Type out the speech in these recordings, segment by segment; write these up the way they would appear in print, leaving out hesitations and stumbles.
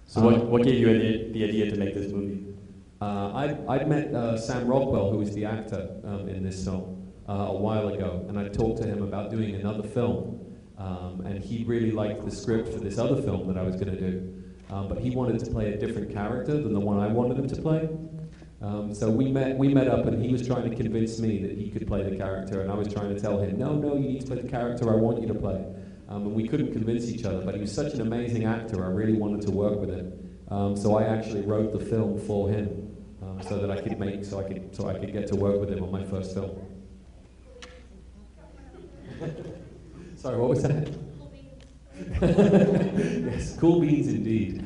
So what gave you the idea to make this movie? I'd met Sam Rockwell, who was the actor in this film, a while ago, and I talked to him about doing another film, and he really liked the script for this other film that I was going to do, but he wanted to play a different character than the one I wanted him to play. So we met up, and he was trying to convince me that he could play the character, and I was trying to tell him, no, you need to play the character I want you to play. And we couldn't convince each other, but he was such an amazing actor, I really wanted to work with him. So I actually wrote the film for him. So that I could get to work with him on my first film. Sorry, what was that? Yes, cool beans indeed.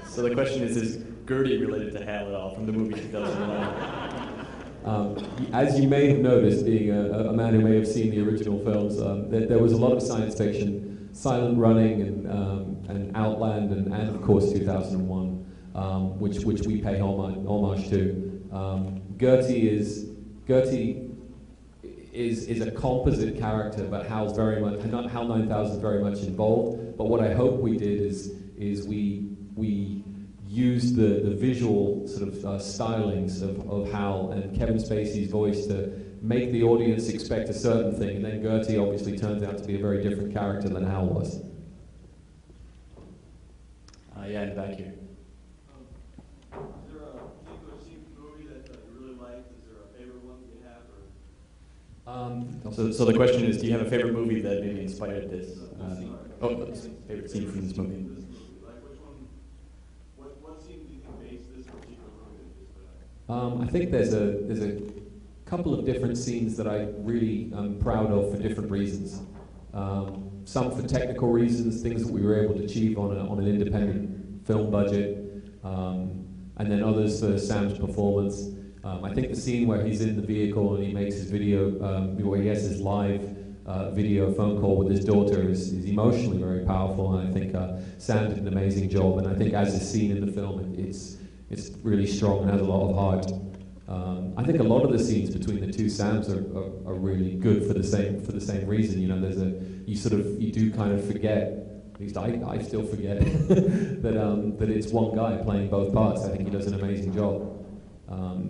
So the question is Gertie related to Hal at all from the movie 2009? As you may have noticed, being a man who may have seen the original films, there was a lot of science fiction, Silent Running and Outland, and of course 2001. Which we pay homage to. Gertie is a composite character, but Hal's very much, Hal 9000 is very much involved. But what I hope we did is we used the visual sort of stylings of Hal and Kevin Spacey's voice to make the audience expect a certain thing, and then Gertie obviously turns out to be a very different character than Hal was. Yeah, in the back here. So the question is, do you have a favorite movie that maybe inspired this? Favorite scene from this movie? What scene do you think based this particular movie? I think there's a couple of different scenes that I really am proud of for different reasons. Some for technical reasons, things that we were able to achieve on an independent film budget, and then others for Sam's performance. I think the scene where he's in the vehicle and he makes his video, where he has his live video phone call with his daughter is emotionally very powerful, and I think Sam did an amazing job, and I think as is seen in the film, it's really strong and has a lot of heart. I think a lot of the scenes between the two Sams are really good for the same reason. You know, you do kind of forget, at least I still forget that it's one guy playing both parts. I think he does an amazing job.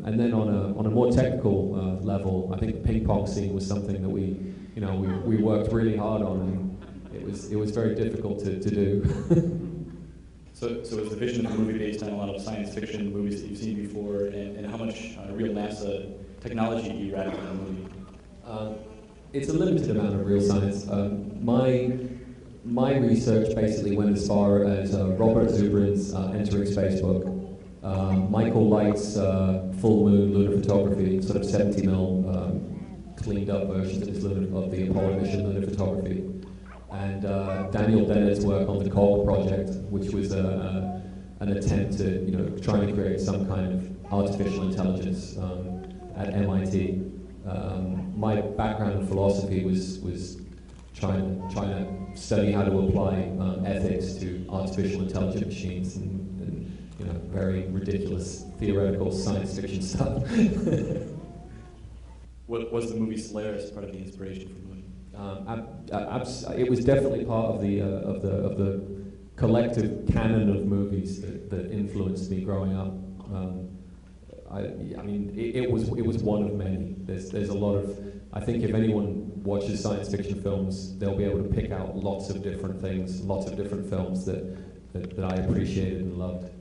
And then on a more technical level, I think the ping pong scene was something that we worked really hard on, and it was very difficult to do. So is the vision of the movie based on a lot of science fiction movies that you've seen before, and how much real NASA technology do you wrap in the movie? It's a limited amount of real science. My research basically went as far as Robert Zubrin's Entering Space book, Michael Light's Full Moon lunar photography, sort of 70mm cleaned up versions of the Apollo mission lunar photography, and Daniel Dennett's work on the Cog project, which was an attempt to try to create some kind of artificial intelligence at MIT. My background in philosophy was trying to study how to apply ethics to artificial intelligent machines and very ridiculous theoretical science fiction stuff. What was the movie Solaris part of the inspiration for the movie? It was definitely part of the collective canon of movies that influenced me growing up. It was one of many. There's a lot of. I think if anyone watches science fiction films, they'll be able to pick out lots of different things, lots of different films that I appreciated and loved.